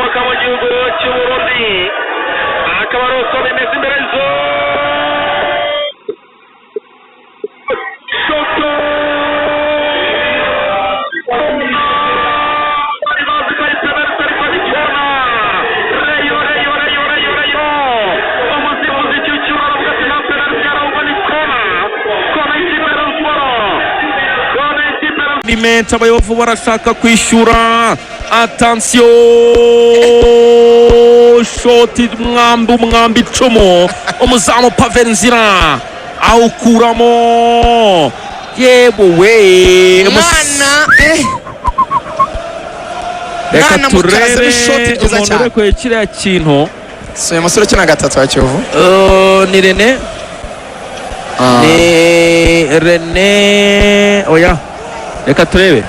ukomoka mu gihugu cy'u Burundi akaba ari uko bimeze imbere zo shoto bari bazi ko ari penalty ariko ni kona reyo umusifuzi cyucyura aravuga ati nta penalty ahubwo ni kona ikipe ya Rayon Sports Alimenta abayovu barashaka kwishyura. Attention, shoti umwambi icumu umuzamu Pavenzira awukuramo yewe mwana reka turebe umuntu urekuye kiriya kintu. so uyu musore ukina gatatu wa Kiyovu ni Rene ni Rene oya reka turebe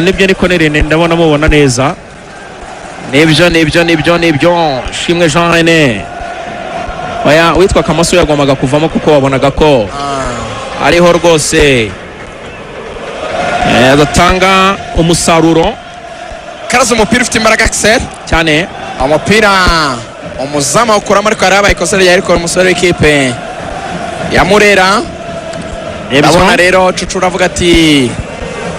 nibyo niko ni Rene ndabona mubona neza nibyo Shimwe Jean Rene oya witwa Kamaso yagombaga kuvamo kuko wabonaga ko ariho rwose adatanga umusaruro. karaza umupira ufite imbaraga Axel cyane umupira umuzama ukuramo ariko yarabaye ikosa ryari umusore w'ikipe ya Murera. Ndabona rero Cucu uravuga ati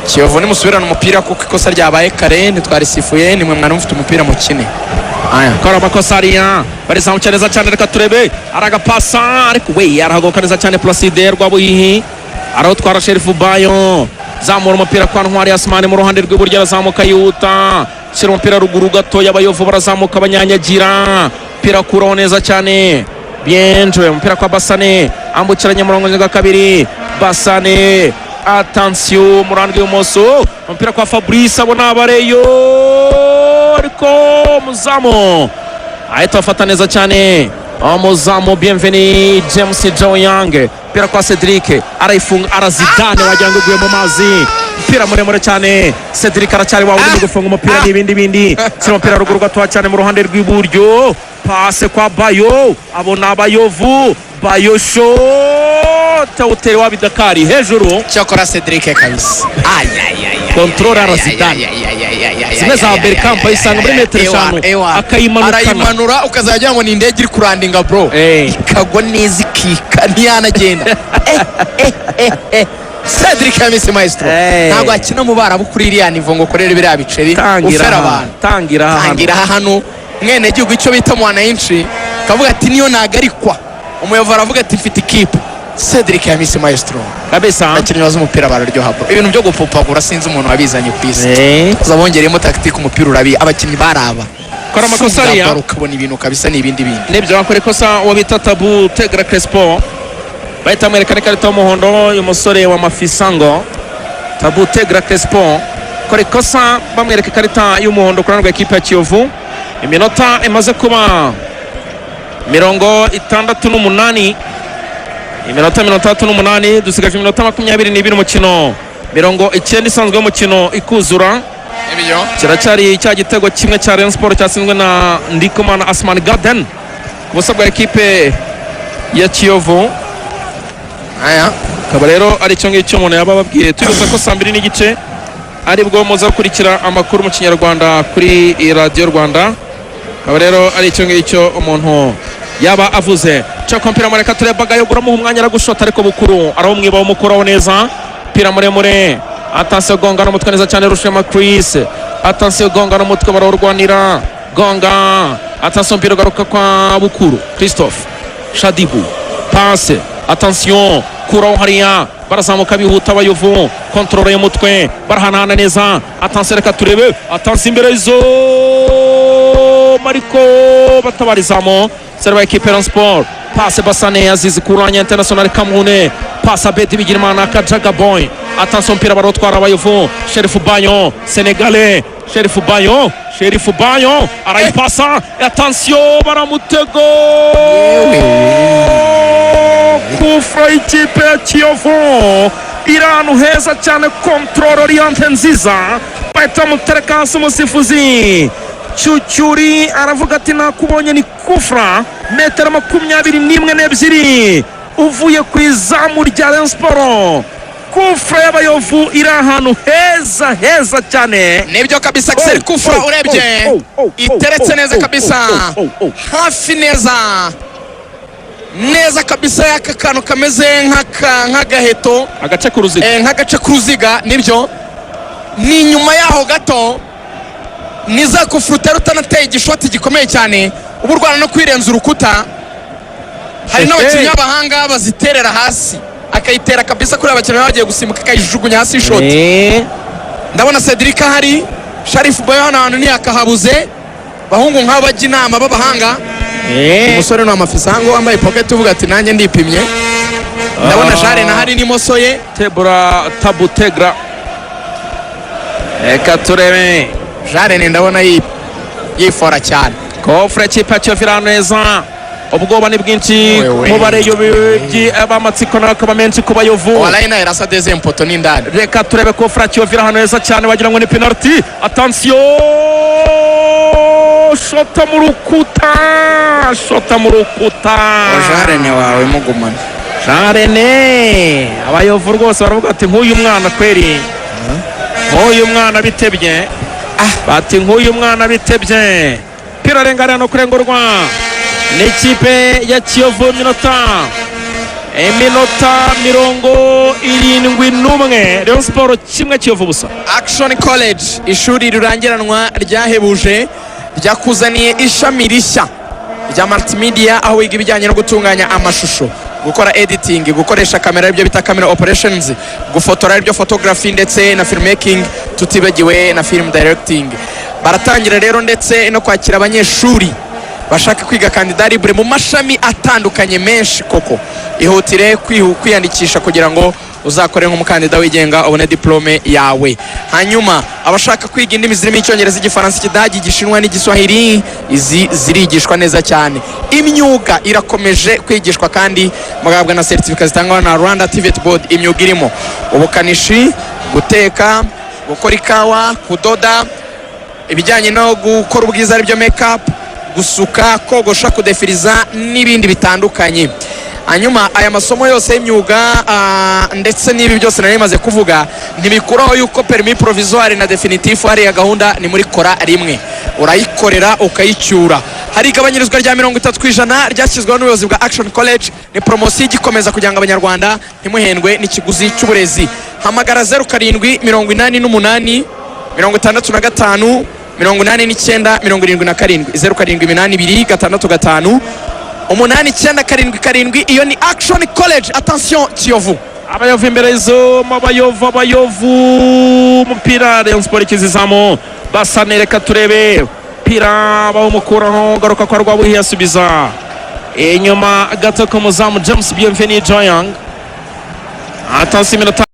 Kiyovu nimusubirana umupira kuko ikosa ryabaye kare ntitwarisifuye nimwe mwana mufite umupira mukine. Aya kora amakosa ariya barizamuka neza cyane reka turebe aragapasa ariko we arahagoka neza cyane Placide Rwabuyihi arawutwara Sherifu Bayo zamura umupira kwa Ntwari Asmani mu ruhande rw'iburyo arazamuka yihuta shyira umupira ruguru gato y'abayovu barazamuka abanyanyagira umupira kuraho neza cyane Bienjwe umupira kwa Basane ambukiranya murongo wa kabiri Basane attention mu ruhande rw'ibumoso umupira kwa Fabrice abona abareyo ariko muzamu ahita afata neza cyane umuzamu Bienveni James Joyang umupira kwa Cedric arayifunga arazidane wagira ngo uguye mu mazi umupira muremure cyane Cedric aracyari wawe uri gufunga umupira n'ibindi sima umupira ruguru gato cyane mu ruhande rw'iburyo pase kwa Bayo abona abayovu Bayo shot uteri wa Bidakari hejuru cyakora Cedric kabisa controle arazidane zimwe za Berkamp ayisanga muri metero 5 akayimanura ukazajya ngo ni indege iri kurandinga bro ikagwa neza ikika ntiyanagenda Cedric Kamisi maestro ntabwo akina mu Barabu kuri iriya nivo ngo korere biriya biceri ufera abantu tangira hano mwene gihugu icyo bita mwananchi kavuga ati niyo nagarikwa umuyovu aravuga ati mfite ikipe Cedric Kamisi maestro kabisa abakinnyi bazi umupira bararyoha bro ibintu byo gupopagura sinzi umuntu wabizanye ku isi zabongeremo tactique umupira urabi abakinnyi baraba kora amakosa ariya ukabona ibintu kabisa n'ibindi nibyo bakora ikosa wabita Tabu Tegra Crespo bahita mwerekana ikarita y'umuhondo uyu musore wa Mafisango Tabu Tegra Crespo kora ikosa bamwereka ikarita y'umuhondo ku ruhande rw'ikipe ya Kiyovu. Iminota imaze kuba 68 iminota 38 dusigaje iminota 22 umukino 90 isanzwe y'umukino ikuzura kiracyari cya gitego kimwe cya Rayon Sports cyatsinzwe na Ndikumana Asman Garden ubusa bwa ekipe ya Kiyovu. aya kaba rero ari cyo ngicyo umuntu yabababwiye tubisa ko 2 n'igice aribwo muza gukurikira amakuru mu Kinyarwanda kuri Radio Rwanda. kaba rero ari cyo ngicyo umuntu yaba avuze cyo kompira mureka turebaga yogura mu mwanya aragushota ariko bukuru arawumwiba umukuraho neza pira muremure attention gonga no mutwe neza cyane Rushema Chris attention gonga no mutwe barurwanira gonga attention pira garuka kwa bukuru Christophe Shadibu passe attention kuraho hariya barazamuka bihuta abayovu controle y'umutwe barahanana neza attention reka turebe attention imbere zo Mariko batabarizamo serva equipe Rayon Sports passe Basane Azizi kuranya international Kamune passe Abedi Bigirimana Kajaga Boy attention pira barotwara abayovu Sherifu Bayo Senegalais Sherifu Bayo arayipasa attention baramutego kufra ikipe ya Kiyovu iranu heza cyane control oriente nziza bahita mutereka hasi umusifuzi Chuchuri aravuga ati nakubonye ni kufra metero 22 uvuye ku izamu rya Rayon Sports kufra y'abayovu iri ahantu heza cyane. nibyo kabisa Axel Kufra urebye iteretse neza kabisa hafi neza kabisa y'aka kantu kameze nk'agaheto agace k'uruziga nk'agace k'uruziga nibyo ni nyuma yaho gato niza Kufra utari utanateye igishoti gikomeye cyane ubu urwana no kwirenza urukuta hari n'abakinnyi b'abahanga baziterera hasi akayitera kabisa kuri abakinnyi bagiye gusimbuka akayijugunya hasi ishoti. Ndabona Cedric ahari, Sharif Boy hano hantu ntiyakahabuze, bahungu nk'abo bajya inama b'abahanga. Umusore ni amafisango wambaye pocket uvuga ati nanjye ndipimye. Ndabona Jare na hari n'imoso ye Tebura Tabutegra. Eka turebe Jare ni ndabona yifora cyane. Kofre kipacho firaneza. Ubwoba ni bwinshi mu bareyo b'amatsiko n'akaba menshi ku bayovu. Walaina irasa deuxième poto n'indani. Reka turebe ko Fraccio vira hano neza cyane wagira ngo ni penalty. Attention! Shota mu rukuta. Jarene wawe mugumana. Jarene. Abayovu rwose baravuga ati nk'uyu mwana kweri. Nk'uyu mwana bitebye. Bati nk'uyu mwana bitebye. Pira rengana no kurengurwa. N'ikipe ya Kiyovu minota 71 Rayon Sport kimwe Kiyovu busa. Action College ishuri rurangiranwa ryahebuje ryakuzaniye ishami rishya rya multimedia aho wiga ibijyanye no gutunganya amashusho, gukora editing, gukoresha kamera ibyo bita camera operations, gufotora ibyo photography ndetse na filmmaking, tutibagiwe na film directing. Baratangira rero ndetse no kwakira abanyeshuri bashaka kwiga kandida libre mu mashami atandukanye menshi koko. Ihutire kwiyandikisha kugira ngo uzakore nk'umukandida wigenga ubone diplome yawe. Hanyuma abashaka kwiga indimi zirimo Icyongereza, Igifaransa, Ikidage, Igishinwa n'Igiswahili izi zirigishwa neza cyane. Imyuga irakomeje kwigishwa kandi mugabwa na certificate zitangwa na Rwanda TVET Board. Imyuga irimo ubukanishi, guteka, gukora ikawa, kudoda, ibijyanye no gukora ubwiza aribyo makeup, gusuka, kogosha, kudefiriza n'ibindi bitandukanye. Hanyuma aya masomo yose y'imyuga ndetse n'ibi byose nari maze kuvuga ntibikuraho yuko permis provisoire na definitif ari ya gahunda ni muri kora rimwe, urayikorera ukayicyura. Hari igabanyirizwa rya 30% ryashyizweho n'ubuyobozi bwa Action College. Ni promotion igikomeza kugira ngo abanyarwanda ntimuhendwe n'ikiguzi cy'uburezi. Hamagara 0788 65 89 77 0788 895 iyo ni Action College. Attention Kiyovu, abayovu imbere zo abayovu umupira Rayon Sport ikizizamo basane. Reka turebe pira bawumukuraho garuka kwa Rwabuhi yasubiza inyuma gato ku muzamu James Bienvenu Joyang. Attention minota